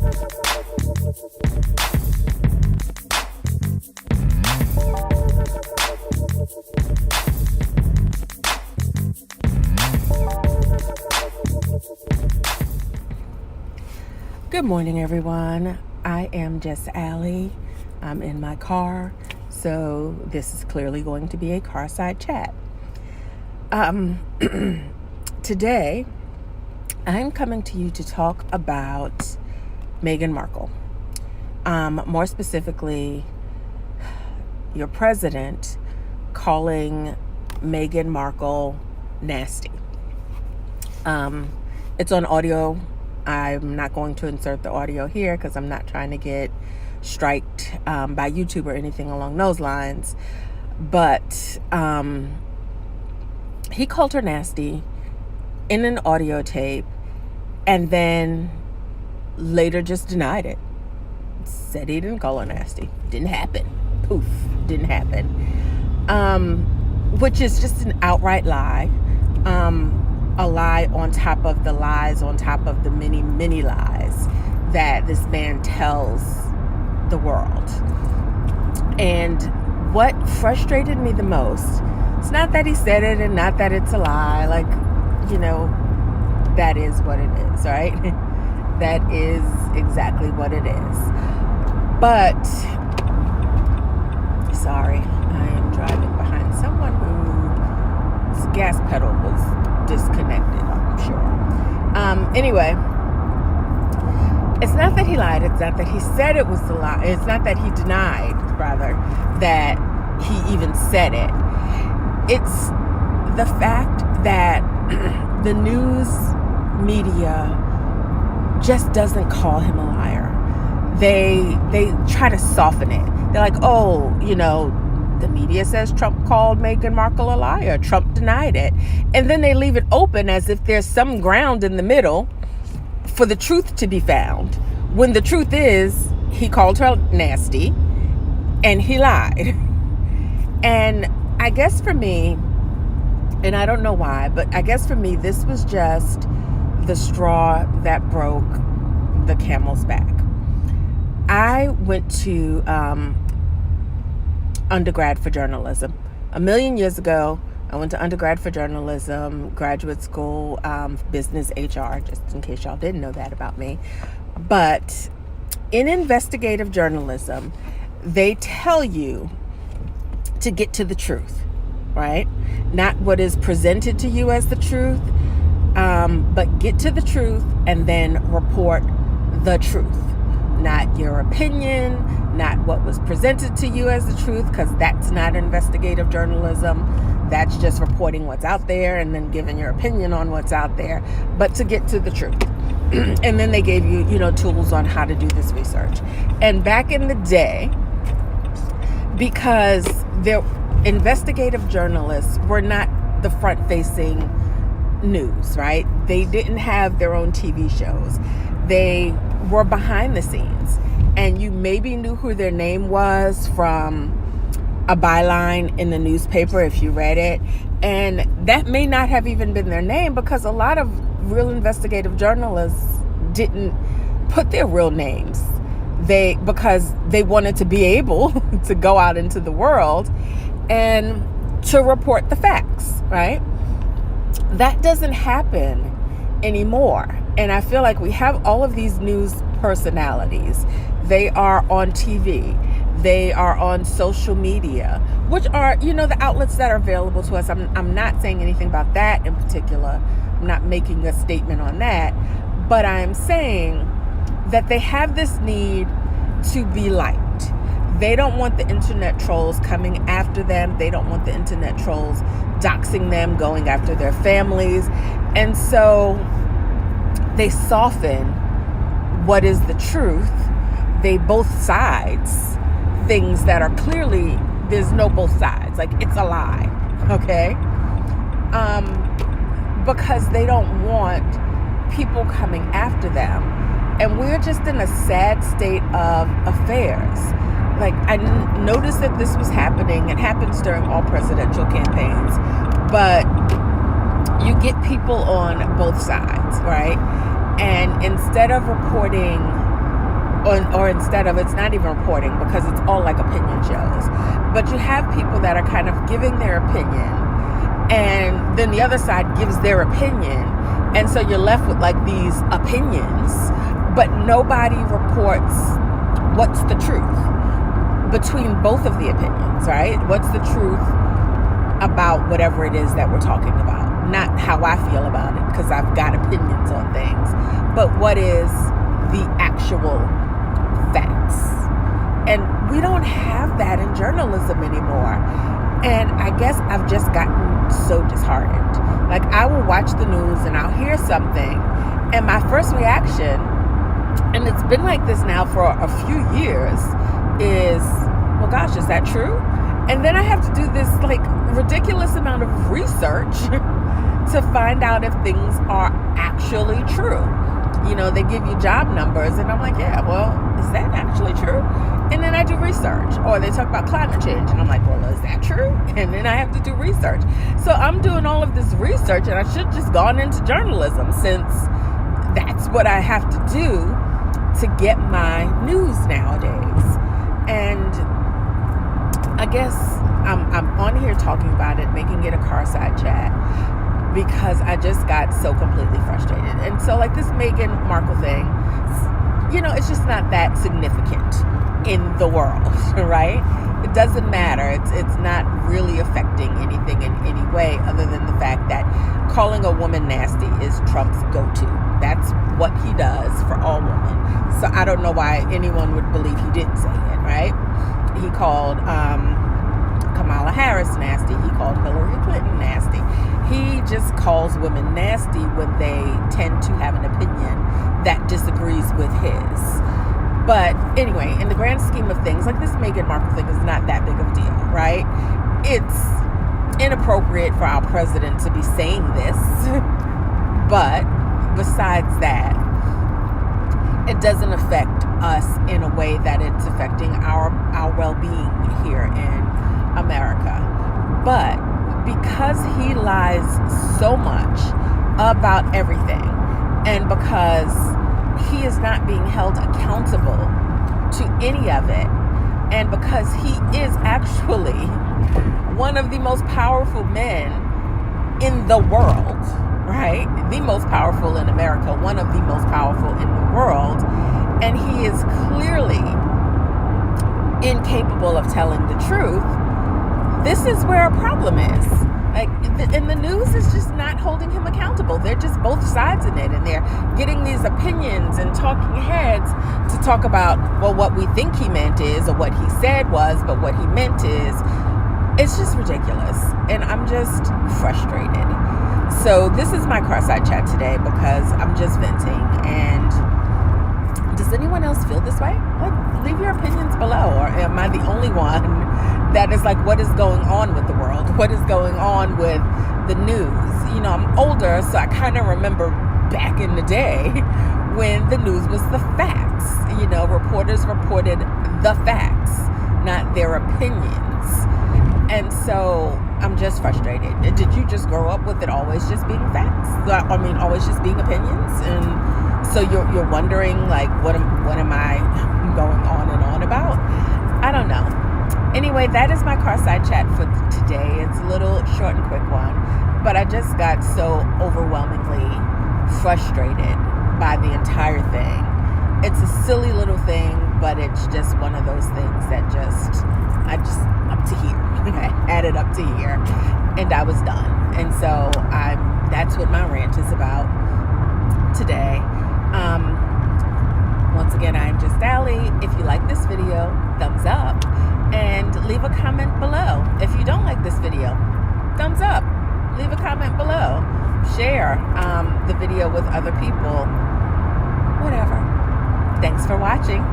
Good morning, everyone. I am just Allie. I'm in my car, so this is clearly going to be a carside chat. Today, I'm coming to you to talk about Meghan Markle. More specifically, your president calling Meghan Markle nasty. It's on audio. I'm not going to insert the audio here because I'm not trying to get striked by YouTube or anything along those lines. But he called her nasty in an audio tape and then later just denied it. Said he didn't call her nasty. Didn't happen. Poof. Didn't happen. Which is just an outright lie. A lie on top of the lies, on top of the many, many lies that this man tells the world. And what frustrated me the most, it's not that he said it and not that it's a lie. Like, that is what it is, right? That is exactly what it is. But, sorry, I am driving behind someone whose gas pedal was disconnected, I'm sure. Anyway, it's not that he lied. It's not that he said it was a lie. It's not that he denied, rather, that he even said it. It's the fact that the news media just doesn't call him a liar. They try to soften it. They're like, the media says Trump called Meghan Markle a liar. Trump denied it. And then they leave it open as if there's some ground in the middle for the truth to be found. When the truth is, he called her nasty and he lied. And I guess for me, and I don't know why, but I guess for me, this was just the straw that broke the camel's back. I went to undergrad for journalism. A million years ago, I went to undergrad for journalism, graduate school, business HR, just in case y'all didn't know that about me. But in investigative journalism, they tell you to get to the truth, right? Not what is presented to you as the truth, but get to the truth and then report the truth. Not your opinion, not what was presented to you as the truth, because that's not investigative journalism. That's just reporting what's out there and then giving your opinion on what's out there, but to get to the truth. And then they gave you, tools on how to do this research. And back in the day, because their investigative journalists were not the front-facing news, right? They didn't have their own TV shows. They were behind the scenes, and you maybe knew who their name was from a byline in the newspaper if you read it, and that may not have even been their name because a lot of real investigative journalists didn't put their real names. Because they wanted to be able to go out into the world and to report the facts, right? That doesn't happen anymore. And I feel like we have all of these news personalities. They are on TV. They are on social media, which are, the outlets that are available to us. I'm not saying anything about that in particular. I'm not making a statement on that. But I'm saying that they have this need to be liked. They don't want the internet trolls coming after them. They don't want the internet trolls doxing them, going after their families. And so they soften what is the truth. They both sides things that are clearly, there's no both sides. Like, it's a lie, okay? Because they don't want people coming after them. And we're just in a sad state of affairs. Like, I noticed that this was happening. It happens during all presidential campaigns. But you get people on both sides, right? And instead of reporting or instead of, it's not even reporting because it's all like opinion shows. But you have people that are kind of giving their opinion, and then the other side gives their opinion, and so you're left with like these opinions, but nobody reports what's the truth between both of the opinions, right? What's the truth about whatever it is that we're talking about? Not how I feel about it, because I've got opinions on things, but what is the actual facts? And we don't have that in journalism anymore. And I guess I've just gotten so disheartened. Like, I will watch the news and I'll hear something, and my first reaction, and it's been like this now for a few years, is, well, gosh, is that true? And then I have to do this like ridiculous amount of research to find out if things are actually true. You know, they give you job numbers, and I'm like, yeah, well, is that actually true? And then I do research. Or they talk about climate change, and I'm like, well, is that true? And then I have to do research. So I'm doing all of this research, and I should just gone into journalism, since that's what I have to do to get my news nowadays. And I guess I'm on here talking about it, making it a Carside chat, because I just got so completely frustrated. And so, like, this Meghan Markle thing, you know, it's just not that significant in the world, right? It doesn't matter. It's not really affecting anything in any way, other than the fact that calling a woman nasty is Trump's go-to. That's what he does for all women. So I don't know why anyone would believe he didn't say it, right? He called Kamala Harris nasty. He called Hillary Clinton nasty. He just calls women nasty when they tend to have an opinion that disagrees with his. But anyway, in the grand scheme of things, like, this Meghan Markle thing is not that big of a deal, right? It's inappropriate for our president to be saying this. But besides that, it doesn't affect us in a way that it's affecting our well-being here in America. But because he lies so much about everything, and because he is not being held accountable to any of it, and because he is actually one of the most powerful men in the world, right? The most powerful in America, one of the most powerful in the world, and he is clearly incapable of telling the truth. This is where a problem is. Like, and the news is just not holding him accountable. They're just both sides in it, and they're getting these opinions and talking heads to talk about, well, what we think he meant is, or what he said was, but what he meant is. It's just ridiculous, and I'm just frustrated. So this is my Carside chat today, because I'm just venting. And does anyone else feel this way? Like, leave your opinions below. Or am I the only one that is like, what is going on with the world? What is going on with the news? You know, I'm older, so I kind of remember back in the day when the news was the facts. You know, reporters reported the facts, not their opinions. And so I'm just frustrated. Did you just grow up with it always just being facts? I mean, always just being opinions? And so you're wondering, like, what am I going on and on about? I don't know. Anyway, that is my Carside chat for today. It's a little short and quick one, but I just got so overwhelmingly frustrated by the entire thing. It's a silly little thing, but it's just one of those things that up to here. I had it up to here, and I was done. And so that's what my rant is about today. Once again, I'm just Allie. If you like this video, thumbs up, and leave a comment below. If you don't like this video, thumbs up, leave a comment below, share the video with other people, whatever. Thanks for watching.